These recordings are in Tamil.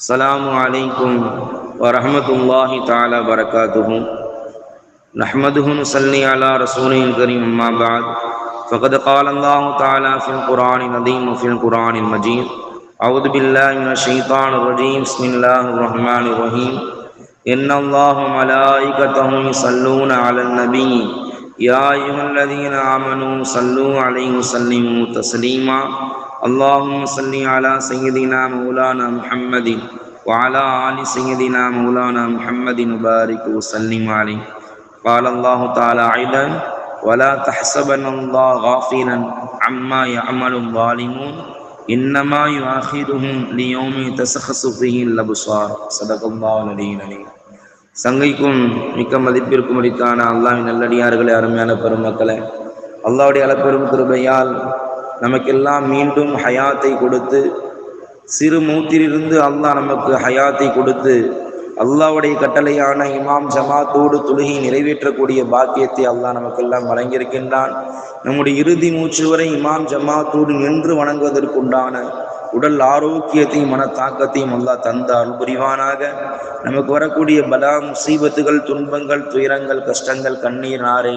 السلام عليكم ورحمة الله تعالى وبركاته. نحمده ونصلي على رسوله الكريم، أما بعد فقد قال الله تعالى في القرآن العظيم وفي القرآن المجيد: أعوذ بالله من الشيطان الرجيم، بسم الله الرحمن الرحيم. إن الله وملائكته يصلون على النبي يا أيها الذين آمنوا صلوا عليه وسلموا تسليما. اللهم صل على سيدنا مولانا محمد وعلى آل سيدنا مولانا محمد وبارك وسلم عليه. قال الله تعالى أيضا: ولا تحسبن الله غافلا عما يعمل الظالمون إنما يؤخرهم ليوم تشخص فيه الأبصار. صدق الله العلي العظيم. சங்கைக்கும் மிக்க மதிப்பிற்கும் அளித்தான அல்லாஹ்வின் நல்லடியார்களே, அருமையான பெருமக்களே, அல்லாஹ்வுடைய அளப்பெரும் கிருபையால் நமக்கெல்லாம் மீண்டும் ஹயாத்தை கொடுத்து, சிறு மூத்திலிருந்து அல்லாஹ் நமக்கு ஹயாத்தை கொடுத்து, அல்லாஹ்வுடைய கட்டளையான இமாம் ஜமாத்தோடு தொழுகை நிறைவேற்றக்கூடிய பாக்கியத்தை அல்லாஹ் நமக்கெல்லாம் வழங்கியிருக்கின்றான். நம்முடைய இறுதி மூச்சு வரை இமாம் ஜமாத்தோடு நின்று வணங்குவதற்குண்டான உடல் ஆரோக்கியத்தையும் மன தாக்கத்தையும் அல்லாஹ் தந்த அருள் புரிவானாக. நமக்கு வரக்கூடிய பலா முசீபத்துகள், துன்பங்கள், துயரங்கள், கஷ்டங்கள், கண்ணீர், நாரை,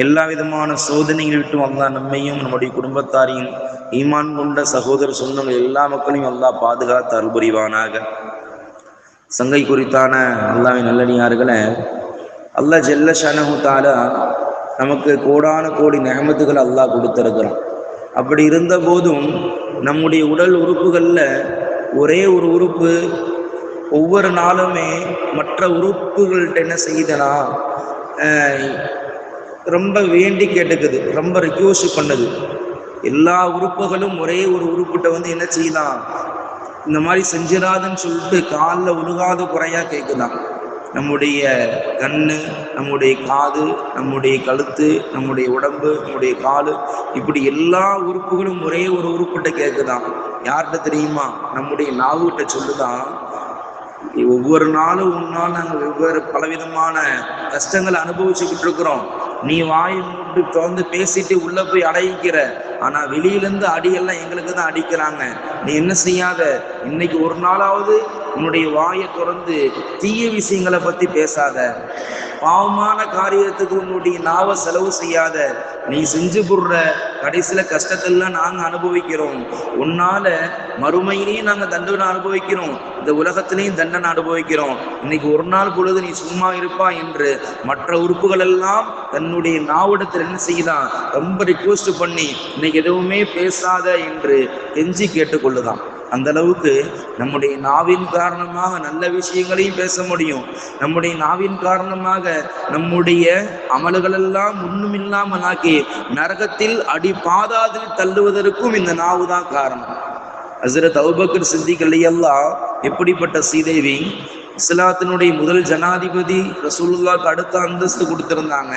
எல்லா விதமான சோதனைகள் விட்டும் அல்லாஹ் நம்மையும் நம்முடைய குடும்பத்தாரையும் ஈமான் கொண்ட சகோதர சொந்தங்கள் எல்லா மக்களையும் அல்லாஹ் பாதுகாத்து அருள் புரிவானாக. சங்கை குறித்தான அல்லாஹ்வின் நல்லடியார்களே, அல்லாஹ் ஜல்ல ஷஅனஹு தஆலா நமக்கு கோடான கோடி நிஅமத்துகள் அல்லாஹ் கொடுத்திருக்கிறான். அப்படி இருந்த போதும் நம்முடைய உடல் உறுப்புகளில் ஒரே ஒரு உறுப்பு ஒவ்வொரு நாளுமே மற்ற உறுப்புகள்கிட்ட என்ன செய்யுதுன்னா ரொம்ப வேண்டி கேட்டுக்குது, ரொம்ப ரிக்வெஸ்ட் பண்ணுது. எல்லா உறுப்புகளும் ஒரே ஒரு உறுப்புகிட்ட என்ன செய்யலாம், இந்த மாதிரி செஞ்சிடாதுன்னு சொல்லிட்டு காலில் உருகாத குறையா கேட்குதான். நம்முடைய கண்ணு, நம்முடைய காது, நம்முடைய கழுத்து, நம்முடைய உடம்பு, நம்முடைய காலு, இப்படி எல்லா உறுப்புகளும் ஒரே ஒரு உறுப்புகிட்ட கேட்குதான். யார்கிட்ட தெரியுமா? நம்முடைய நாவுகிட்ட சொல்லுதான். ஒவ்வொரு நாளும் உன்னால் நாங்கள் வெவ்வேறு பலவிதமான கஷ்டங்களை அனுபவிச்சுக்கிட்டு இருக்கிறோம். நீ வாய் மூட்டு திறந்து பேசிட்டு உள்ள போய் அடைக்கிற, ஆனா வெளியிலேருந்து அடியெல்லாம் எங்களுக்கு தான் அடிக்கிறாங்க. நீ என்ன செய்யாத, இன்னைக்கு ஒரு நாளாவது உன்னுடைய வாயை திறந்து தீய விஷயங்களை பத்தி பேசாத, பாவமான காரியத்துக்கு உன்னுடைய நாவை செலவு செய்யாத. நீ செஞ்சு போடுற கடைசியில கஷ்டத்தெல்லாம் நாங்க அனுபவிக்கிறோம். உன்னால மறுமையிலையும் நாங்க தண்டனை அனுபவிக்கிறோம், இந்த உலகத்திலையும் தண்டனை அனுபவிக்கிறோம். இன்னைக்கு ஒரு நாள் பொழுது நீ சும்மா இருப்பா என்று மற்ற உறுப்புகள் எல்லாம் தன்னுடைய நாவிடத்தில் என்ன செய்யுதான், ரொம்ப ரிக்வெஸ்ட் பண்ணி இன்னைக்கு எதுவுமே பேசாத என்று கெஞ்சி கேட்டுக்கொள்ளுதான். அந்த அளவுக்கு நம்முடைய நாவின் காரணமாக நல்ல விஷயங்களையும் பேச முடியும். நம்முடைய நாவின் காரணமாக நம்முடைய அமல்கள் எல்லாம் ஒண்ணுமில்லாமல் ஆக்கி நரகத்தில் அடி பாதாதில் தள்ளுவதற்கும் இந்த நாவு தான் காரணம். ஹஸ்ரத் அபூபக்கர் சித்திக் ரலியல்லாஹு எப்படிப்பட்ட சீதேவி, இஸ்லாத்தினுடைய முதல் ஜனாதிபதி, ரசூலுல்லாஹ்க்கு அடுத்த அந்தஸ்து கொடுத்திருந்தாங்க.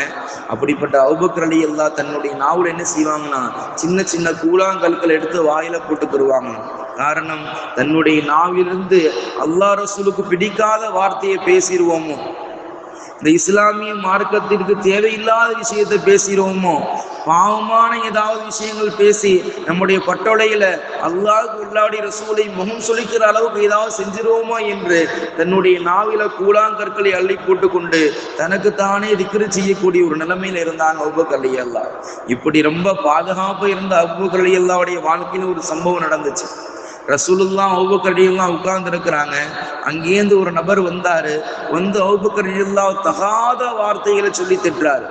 அப்படிப்பட்ட அபூபக்கர் ரலியல்லாஹு தன்னுடைய நாவுல என்ன செய்வாங்கன்னா, சின்ன சின்ன கூழாங்கற்கள் எடுத்து வாயில போட்டுக்கிடுவாங்க. காரணம், தன்னுடைய நாவிலிருந்து அல்லாஹ் ரசூலுக்கு பிடிக்காத வார்த்தையை பேசிடுவோமோ, இந்த இஸ்லாமிய மார்க்கத்திற்கு தேவையில்லாத விஷயத்தை பேசிடுவோமோ, பாவமான ஏதாவது விஷயங்கள் பேசி நம்முடைய பட்டோலையில அல்லாஹ்வுக்கு உள்ளாடி ரசூலை முகம் சொலிக்கிற அளவுக்கு ஏதாவது செஞ்சிருவோமா என்று தன்னுடைய நாவில கூழாங்கற்களை அள்ளி போட்டு கொண்டு தனக்குத்தானே திக்ரு செய்யக்கூடிய ஒரு நிலைமையில இருந்தாங்க அபூபக்கர் ரலியல்லாஹு. இப்படி ரொம்ப பாதுகாப்பு இருந்த அபூபக்கர் ரலியல்லாஹுடைய வாழ்க்கையில ஒரு சம்பவம் நடந்துச்சு. ரசூலுல்லாஹ் அபூபக்கர் ரலியல்லாஹு உட்கார்ந்து இருக்கிறாங்க. அங்கேருந்து ஒரு நபர் வந்தாரு. வந்து அபூபக்கர் ரலியல்லாஹு தகாத வார்த்தைகளை சொல்லி திட்டுறாரு,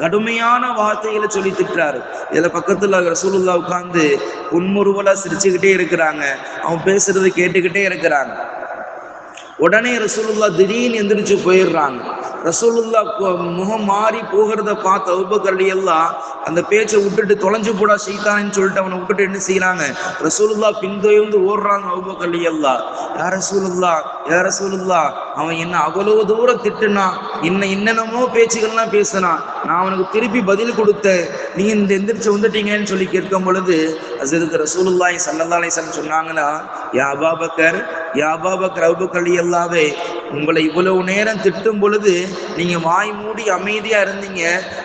கடுமையான வார்த்தைகளை சொல்லி திட்டுறாரு. இதுல பக்கத்துல ரசூலுல்லாஹ் உட்கார்ந்து புன்முறுவலா சிரிச்சுக்கிட்டே இருக்கிறாங்க. அவன் பேசுறது கேட்டுக்கிட்டே இருக்கிறாங்க. உடனே ரசூலுல்லாஹ் திடீர்னு எந்திரிச்சு போயிடுறாங்க. ரசூலுல்லாஹ் முகம் மாறி போகிறத பார்த்து அபூபக்கர் ரலியல்லாஹு அந்த பேச்சை விட்டுட்டு தொலைஞ்சு போடா சைத்தான்னு சொல்லிட்டு அவனை விட்டுட்டு என்ன செய்யறாங்க, ரசூலுல்லாஹ் பின்தொடர்ந்து ஓடுறாங்க. அபூபக்கர் ரலியல்லாஹு, யா ரசூலுல்லாஹ், யா ரசூலுல்லாஹ், அவன் என்ன அவ்வளவு தூரம் திட்டுனா, என்னென்னமோ பேச்சுகள்லாம் பேசினான், நான் அவனுக்கு திருப்பி பதில் கொடுத்தேன், நீ இந்த எந்திரிச்சு வந்துட்டீங்கன்னு சொல்லி கேட்கும் பொழுது ஹஸரத் ரசூலுல்லாஹி ஸல்லல்லாஹு அலைஹி வஸல்லம் சொன்னாங்கன்னா, யா அபூபக்கர், யா அபூபக்கர், அபூபக்கர் ரலியல்லாஹு, உங்களை இவ்வளவு நேரம் திட்டும் பொழுது நீங்க வாய் மூடி அமைதியா இருந்தீங்க.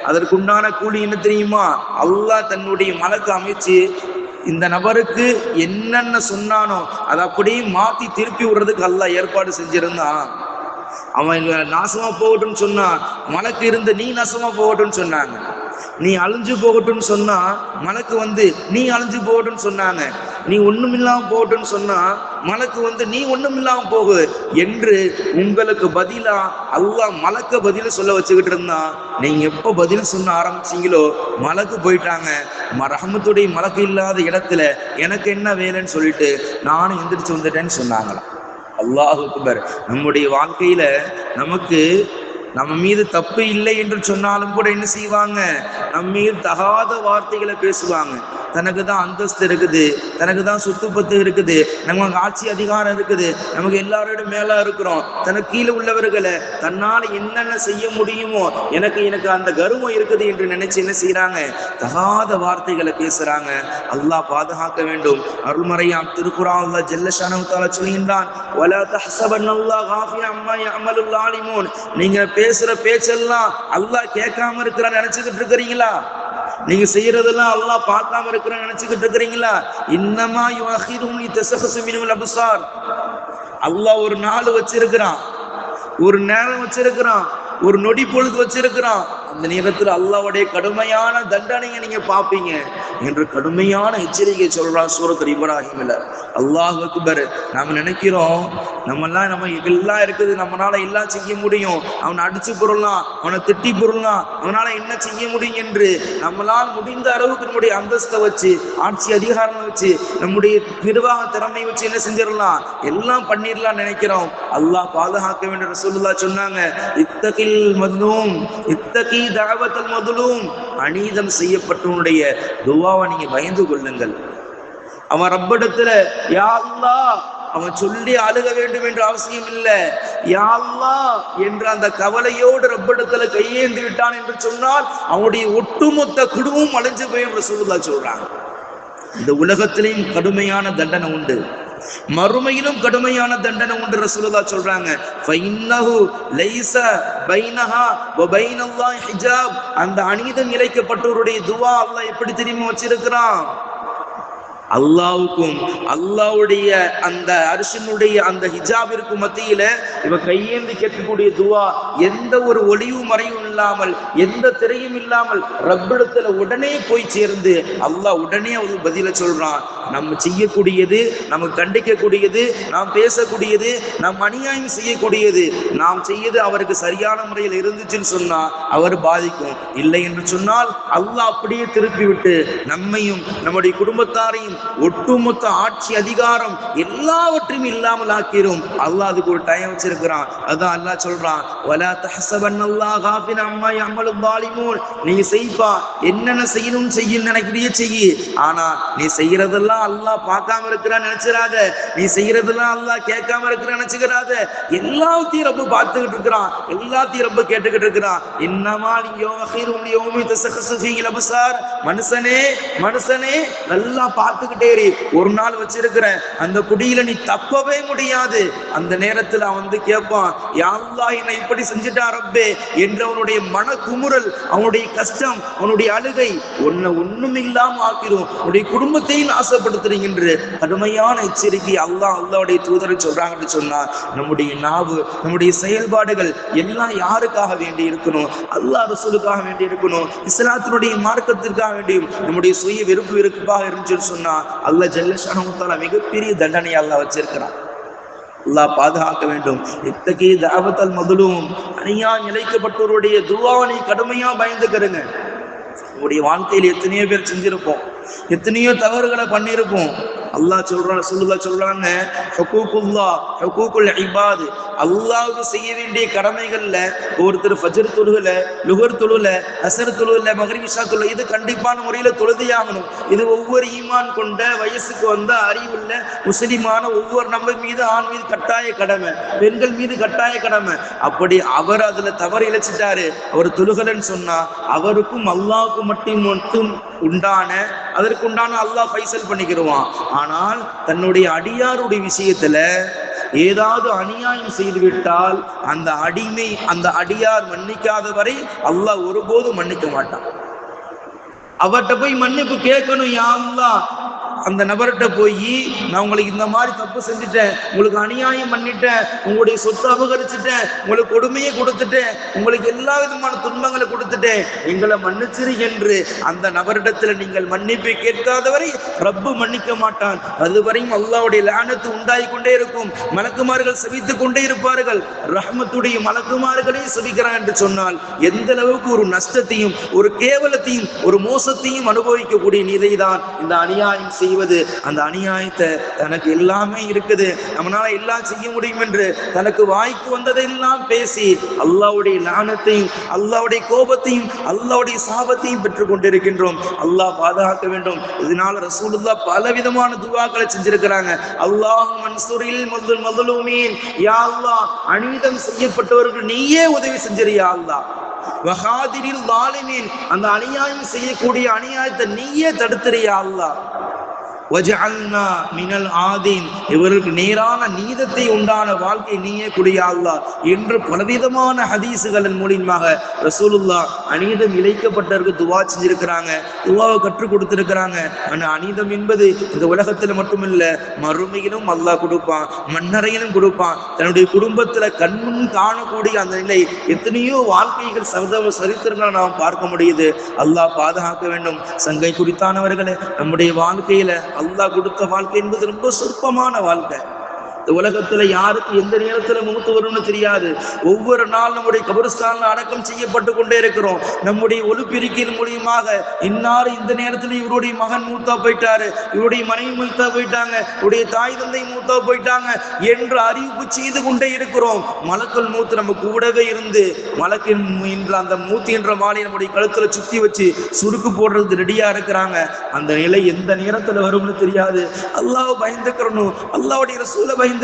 அதற்குண்டான கூலி என்ன தெரியுமா? அல்லாஹ் தன்னுடைய மலக்கு அமைச்சு இந்த நபருக்கு என்னென்ன சொன்னானோ அதை அப்படியே மாத்தி திருப்பி விடுறதுக்கு அல்லாஹ் ஏற்பாடு செஞ்சிருந்தான். அவன் நாசமா போகட்டும்னு சொன்னா மலக்கு இருந்து நீ நாசமா போகட்டும்னு சொன்னாங்க. நீ அழிஞ்சு போகட்டும்னு சொன்னா மலக்கு வந்து நீ அழிஞ்சு போகட்டும்னு சொன்னாங்க. நீ ஒண்ணும் இல்லாம போகட்டும்னு சொன்னா மலக்கு வந்து நீ ஒண்ணும் இல்லாம போகு என்று உங்களுக்கு பதிலா அல்லாஹ் மலக்க பதில சொல்ல வச்சுக்கிட்டு இருந்தான். நீங்க எப்ப பதில் சொன்ன ஆரம்பிச்சீங்களோ மலக்கு போயிட்டாங்க. ரஹமத்துடைய மலக்கு இல்லாத இடத்துல எனக்கு என்ன வேலைன்னு சொல்லிட்டு நானும் எந்திரிச்சு வந்துட்டேன்னு சொன்னாங்களாம். அல்லாஹ் அக்பர். நம்முடைய வாழ்க்கையில நமக்கு நம்ம மீது தப்பு இல்லை என்று சொன்னாலும் கூட என்ன செய்வாங்க, நம்ம மீது தகாத வார்த்தைகளை பேசுவாங்க. தனக்கு தான் அந்தஸ்து இருக்குது, தனக்கு தான் சொத்து பத்து இருக்குது, நமக்கு ஆட்சி அதிகாரம் இருக்குது, நமக்கு எல்லாரோட மேல இருக்கிறோம், தனக்கு கீழே உள்ளவர்களை தன்னால் என்னென்ன செய்ய முடியுமோ எனக்கு அந்த கர்வம் இருக்குது என்று நினைச்சு என்ன செய்யறாங்க, தகாத வார்த்தைகளை பேசுறாங்க. அல்லாஹ் பாதுகாக்க வேண்டும். அருள்மறையாம் திருக்குர்ஆன் அல்லாஹ் ஜல்ல ஷானஹு தஆலா சொல்கின்றான், வலா தஹ்ஸபன்னல்லாஹ காஃபிலன் அம்மா யஅமலுல் ஸாலிமூன். நீங்க பேசுற பேச்செல்லாம் அல்லாஹ் கேட்காம இருக்கிறான்னு நினைச்சுக்கிட்டு இருக்கிறீங்களா? நீங்க செய்யறதெல்லாம் அல்லாஹ் பார்க்காம இருக்கிறான்னு நினைச்சுக்கிட்டு இருக்கிறீங்களா? இன்னமா யுஅഖிருஹும் லிதஸஹஸு மினல் அப்சார். அல்லாஹ் ஒரு நாள் வச்சிருக்கிறான், ஒரு நேரம் வச்சிருக்கிறான், ஒரு நொடி பொழுது வச்சிருக்கிறான். அந்த நேரத்தில் அல்லாஹ்வுடைய கடுமையான தண்டனையை நீங்க பார்ப்பீங்க என்று கடுமையான எச்சரிக்கை சொல்றான் சூரத்துல் இப்ராஹிம்ல. அல்லாஹ் அக்பர். நாம நினைக்கிறோம் நம்ம எல்லாம் இருக்குது, நம்மளால எல்லாம் செய்ய முடியும், அவனை அடிச்சு பொருளாம், அவனை திட்டி பொருளாம், அவனால என்ன செய்ய முடியும் என்று நம்மளால் முடிந்த அளவுக்கு நம்முடைய அந்தஸ்தை வச்சு, ஆட்சி அதிகாரம் வச்சு, நம்முடைய நிர்வாக திறமை வச்சு என்ன செஞ்சிடலாம், எல்லாம் பண்ணிடலாம் நினைக்கிறோம். அல்லாஹ் பாதுகாக்க வேண்டும். ரசூலுல்லாஹ் சொன்னாங்க, இத்தகில் மத்லூம் இத்தகி தஅவத்தல் மத்லூம். அநீதம் செய்யப்பட்டவனுடைய துஆவை நீங்க பயந்து கொள்ளுங்கள். அவன் ரப்பிடத்துல யா அல்லாஹ் அவன் சொல்லி அழுக வேண்டும் என்ற அவசியம் இல்லை. யா அல்லாஹ் என்ற அந்த கவலையோடு ரப்பிடத்துல கையேந்தி விட்டான் என்று சொன்னால் அவனுடைய ஒட்டுமொத்த குடும்பம் அழிஞ்சு போய் ரசூலுல்லாஹ் சொல்றாங்க. இந்த உலகத்திலேயும் கடுமையான தண்டனை உண்டு, மறுமையிலும் கடுமையான தண்டனை உண்டு. ரசூலுல்லாஹ் சொல்றாங்க, ஃபைன்னஹு லைஸ பைனஹா வ பைனல்லாஹி ஹிஜாப். அந்த அநீதம் இழைக்கப்பட்டவருடைய துஆ அல்லாஹ் எப்படி தெரியுமா வச்சிருக்கிறான், அல்லாவுக்கும் அல்லாவுடைய அந்த அர்ஷினுடைய அந்த ஹிஜாபிற்கு மத்தியில இவ கையேந்தி கேட்கக்கூடிய துவா எந்த ஒரு ஒளிவும் மறைவும் இல்லாமல், எந்த திரையும் இல்லாமல் ரப்பிடத்துல உடனே போய் சேர்ந்து அல்லாஹ் உடனே அவரு பதில சொல்றான். நம்ம செய்யக்கூடியது, நமக்கு கண்டிக்கக்கூடியது, நாம் பேசக்கூடியது, நாம் அநியாயம் செய்யக்கூடியது, நாம் செய்யது அவருக்கு சரியான முறையில் இருந்துச்சுன்னு சொன்னா அவர் பாதிக்கும். இல்லை என்று சொன்னால் அல்லாஹ் அப்படியே திருப்பி விட்டு நம்மையும் நம்முடைய குடும்பத்தாரையும் ஒட்டுமொத்த ஆட்சி அதிகாரம் எல்லாவற்றையும் இல்லாமல் ஆக்கிறோம். அல்லாஹ் அதுக்கு ஒரு டைம் வச்சிருக்கிறான். அதான் அல்லாஹ் சொல்றான், வலா தஹ்ஸபன்னல்லாஹ காஃபிலன் அம்மா யஅமலுல் ஸாலிமூன். நீ செய்ப்பா, என்னென்ன செய்யணும் செய்ய நினைக்கிறியே செய்யி, ஆனா நீ செய்யறதெல்லாம் அல்லாஹ் பார்க்காம இருக்கிறான்னு நினைச்சிடாத, நீ செய்யறதெல்லாம் அல்லாஹ் கேட்காம இருக்கிறான்னு நினைச்சுக்கிறாத. எல்லாத்தையும் ரப்பு பார்த்துக்கிட்டு இருக்கிறான், எல்லாத்தையும் ரப்பு கேட்டுக்கிட்டு இருக்கிறான். இன்னமா யுஅഖிருஹும் லியௌமி தஸஹஸு ஃபீஹில் அப்சார். மனுஷனே நல்லா பார்த்து ஒரு நாள் வச்சிருக்கிற அந்த குடியில நீ தப்பவே முடியாது. அந்த நேரத்தில் அவன் வந்து கேட்பான், யா அல்லாஹ் என்னை இப்படி செஞ்சுட்டான் ரப்பே என்று அவனுடைய மன குமுறல், அவனுடைய கஷ்டம், அவனுடைய அழுகை ஒண்ணும் இல்லாம ஆக்கிரும், உன்னுடைய குடும்பத்தையும் ஆசைப்படுத்துறீங்க என்று கடுமையான எச்சரிக்கை அல்லாஹ்வுடைய தூதரை சொல்றாங்கன்னு சொன்னா, நம்முடைய நாவு, நம்முடைய செயல்பாடுகள் எல்லாம் யாருக்காக வேண்டி இருக்கணும், அல்லாஹ் ரசூலுக்காக வேண்டி இருக்கணும், இஸ்லாத்தினுடைய மார்க்கத்திற்காக வேண்டியும் நம்முடைய சுய வெறுப்பாக இருந்துச்சுன்னு சொன்னா அல்லாஹ் ஜல்ல ஷானஹு தஆலா மிகப்பெரிய தண்டனை அல்லாஹ் வச்சிருக்கிறான். அல்லாஹ் பாதுகாக்க வேண்டும். இத்தகி தஅவத்தல் மத்லூம். அநியாயம் இழைக்கப்பட்டவருடைய துஆவை நீ கடுமையா பயந்துக்கிறங்க. உங்களுடைய வாழ்க்கையில் எத்தனையோ பேர் செஞ்சிருப்போம், எத்தனையோ தவறுகளை பண்ணியிருப்போம். அல்லாஹ் சொல்றான், ரசூலுல்லாஹ் சொல்றாங்க, ஹுகூகுல்லாஹ் ஹுகூகுல் இபாத். அல்லாஹ்வுக்கு செய்ய வேண்டிய கடமைகள்ல ஒருத்தர் ஃபஜ்ர் தொழுகல, லுஹர் தொழுகல, அஸ்ர் தொழுகல, மக்ரிப் இஷா தொழுகல, இது கண்டிப்பான முறையில் தொழுதியாகணும். இது ஒவ்வொரு ஈமான் கொண்ட வயசுக்கு வந்த அறிவுள்ள முஸ்லிமான ஒவ்வொரு நம்ம மீது, ஆண் மீது கட்டாய கடமை, பெண்கள் மீது கட்டாய கடமை. அப்படி அவர் அதுல தவறு இழைச்சிட்டாரு, அவர் தொழுகலன்னு சொன்னா அவருக்கும் அல்லாஹ்வுக்கும் மட்டும் உண்டான அதற்குண்டான அல்லாஹ் ஃபைசல் பண்ணிக்கிடுவான். ஆனால் தன்னுடைய அடியாருடைய விஷயத்துல ஏதாவது அநியாயம் செய்து விட்டால் அந்த அடியார் மன்னிக்காத வரை அல்லாஹ் ஒருபோதும் மன்னிக்க மாட்டான். அவர்கிட்ட போய் மன்னிப்பு கேட்கணும், யா அல்லாஹ் அந்த நபர்கிட்ட போய் நான் உங்களுக்கு இந்த மாதிரி தப்பு செஞ்சுட்டேன், உங்களுக்கு அநியாயம் பண்ணிட்டேன், உங்களுடைய சொத்து அபகரிச்சுட்டேன், உங்களுக்கு கொடுமையை கொடுத்துட்டேன், உங்களுக்கு எல்லா விதமான துன்பங்களை கொடுத்துட்டேன், எங்களை மன்னிச்சிரு என்று அந்த நபரிடத்துல நீங்கள் மன்னிப்பை கேட்காதவரை ரப்பு மன்னிக்க மாட்டான். அதுவரையும் அல்லாஹ்வுடைய லானத்து உண்டாகி கொண்டே இருக்கும். மலக்குமார்கள் செபித்துக் கொண்டே இருப்பார்கள். ரஹ்மத்துடைய மலக்குமார்களே செபிக்கிறான் என்று சொன்னால் எந்த அளவுக்கு ஒரு நஷ்டத்தையும் ஒரு கேவலத்தையும் ஒரு மோசத்தையும் அனுபவிக்கக்கூடிய நிலைதான் இந்த அநியாயம் செய்வது. அந்த அநியாயத்தை தனக்கு எல்லாமே இருக்குது, நம்மளால எல்லாம் செய்ய முடியும் என்று தனக்கு வாய்க்கு வந்ததெல்லாம் பேசி அல்லாஹ்வுடைய லானத்தையும் அல்லாஹ்வுடைய கோபத்தையும் அல்லாஹ்வுடைய சாபத்தையும் பெற்றுக் கொண்டிருக்கின்றோம். அல்லாஹ் பாதுகாக்க வேண்டும். இதனால ரசூலுல்லாஹ் பல விதமான துஆக்களை செஞ்சிருக்கிறாங்க. அல்லாஹ் மன்சூரில் மظلومين, யா அல்லாஹ் அநீதம் செய்யப்பட்டவர்களுக்கு நீயே உதவி செஞ்சிரு யா அல்லாஹ். வஹாதிரில் ظالمين, அந்த அநியாயம் செய்யக்கூடிய அநியாயத்தை நீயே தடுத்துரு யா அல்லாஹ். வஜஅல்னா மினல் ஆதீன், இவருக்கு நேரான நீதத்தை உண்டான வாழ்க்கை நீயே குடியா அல்லாஹ் என்று பலவிதமான ஹதீசுகளின் மூலமாக ரசூலுல்லாஹ் அநீதம் இழைக்கப்பட்டவருக்கு துவா செஞ்சிருக்கிறாங்க, துவாவை கற்றுக் கொடுத்திருக்கிறாங்க. ஆனா அநீதம் என்பது இந்த உலகத்துல மட்டுமில்ல, மறுமையிலும் அல்லாஹ் கொடுப்பான், மண்ணறையிலும் கொடுப்பான். தன்னுடைய குடும்பத்துல கண்முன் காணக்கூடிய அந்த நிலை எத்தனையோ வாழ்க்கைகள் சரித்திரங்களை நாம் பார்க்க முடியுது. அல்லாஹ் பாதுகாக்க வேண்டும். சங்கை குறித்தானவர்களே, நம்முடைய வாழ்க்கையில அல்லாஹ் கொடுத்த வாழ்க்கை என்பது ரொம்ப சொற்பமான வாழ்க்கை. இந்த உலகத்துல யாருக்கு எந்த நேரத்துல மூத்து வரும்னு தெரியாது. ஒவ்வொரு நாள் நம்முடைய கபரிஸ்தான்ல அடக்கம் செய்யப்பட்டு கொண்டே இருக்கிறோம். நம்முடைய ஒலிபெருக்கின் மூலியமாக இன்னாரு இந்த நேரத்துல இவருடைய மகன் மூத்தா போயிட்டாரு, இவருடைய மனைவி மூத்தா போயிட்டாங்க, இவருடைய தாய் தந்தை மூத்தா போயிட்டாங்க என்று அறிவிப்பு செய்து கொண்டே இருக்கிறோம். மலக்குள் மூத்து நம்ம கூடவே இருந்து மலக்கின் என்ற அந்த மூத்து என்ற மாலை நம்முடைய கழுத்துல சுத்தி வச்சு சுருக்கு போடுறதுக்கு ரெடியா இருக்கிறாங்க. அந்த நிலை எந்த நேரத்துல வரும்னு தெரியாது. அல்லாஹ் பயந்துக்கிறணும், அல்லாஹ்வுடைய ரசூலை பயந்துக்கிறணும்,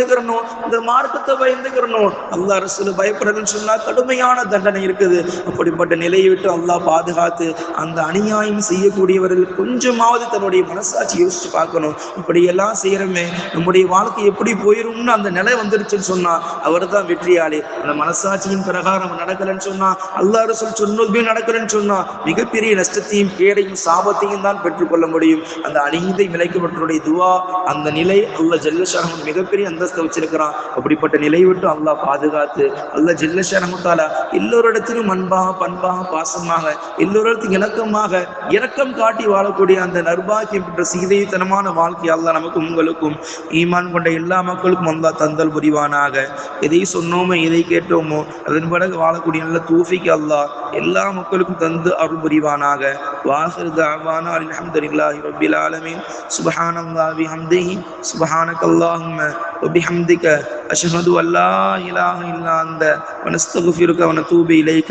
இந்த மார்க்கத்தை பயந்துக்கிறணும். அல்லாஹ் ரசூலை பயப்படுறதுன்னு சொன்னா கடுமையான தண்டனை இருக்குது. அப்படிப்பட்ட நிலையை விட்டு அல்லாஹ் பாதுகாத்து அந்த அநியாயம் செய்யக்கூடியவர்கள் கொஞ்சமாவது தன்னுடைய மனசாட்சி யோசிச்சு பார்க்கணும். இப்படி எல்லாம் செய்யறமே நம்முடைய வாழ்க்கை எப்படி போயிரும்னு அந்த நிலை வந்துருச்சுன்னு சொன்னா அவர் தான் வெற்றியாளி. அந்த மனசாட்சியின் பிரகாரம் நடக்கலன்னு சொன்னா, அல்லாஹ் ரசூல் சொன்னதுமே நடக்கலன்னு சொன்னா மிகப்பெரிய நஷ்டத்தையும் கேடையும் சாபத்தையும் தான் பெற்றுக்கொள்ள முடியும். அந்த அநீதி விளைக்கப்பட்டவருடைய துவா அந்த நிலை அல்லாஹ் ஜல்லஷானஹு மிகப்பெரிய அந்தஸ்தை வச்சிருக்கிறான். அப்படிப்பட்ட நிலை விட்டு அல்லாஹ் பாதுகாத்து அல்லாஹ் ஜல்லஷானஹு தஆலா எல்லோரிடத்திலும் அன்பாக பண்பாக பாசமாக எல்லோரிடத்திலும் இணக்கமாக இரக்கம் காட்டி வாழக்கூடிய அந்த நர்பாக்கியம் பெற்ற சீதைத்தனமான வாழ்க்கை அல்லாஹ் நமக்கும் உங்களுக்கும் ஈமான் கொண்ட எல்லா மக்களுக்கும் அல்லாஹ் தந்தல் புரிவானாக. எதை சொன்னோமோ எதை கேட்டோமோ அதன் பிறகு வாழக்கூடிய நல்ல தௌஃபீக் அல்லாஹ் எல்லா மக்களுக்கும் தந்து அருள் புரிவானாக. வாஹிர் தஅவானா அல்ஹம்துலில்லாஹி ரப்பில் ஆலமீன். சுப்ஹானல்லாஹி வபிஹம்திஹி சுப்ஹானக்கல்லாஹும்ம வபிஹம்திக அஷ்ஹது அல்லா இலாஹ இல்லா அன்த வனஸ்தக்ஃபிருக வனதூபு இலைக.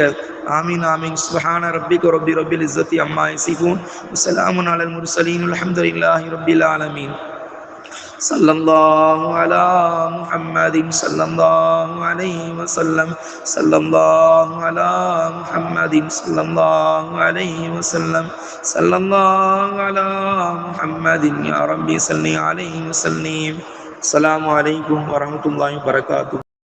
ஆமீன் ஆமீன். சுப்ஹான ரப்பிக ரப்பில் இஸ்ஸத்தி அம்மா யசிஃபூன் வஸலாமுன் அலல் முர்ஸலீன் அல்ஹம்துலில்லாஹி ரப்பில் ஆலமீன். சல்லல்லாஹு அலா முஹம்மதின் ஸல்லல்லாஹு அலைஹி வஸல்லம். சல்லல்லாஹு அலா முஹம்மதின் ஸல்லல்லாஹு அலைஹி வஸல்லம். சல்லல்லாஹு அலா முஹம்மதின் யா ரப்பி ஸல்லி அலைஹி வஸல்லிம். அஸ்ஸலாமு அலைக்கும் வரஹ்மத்துல்லாஹி வபரகாத்துஹு.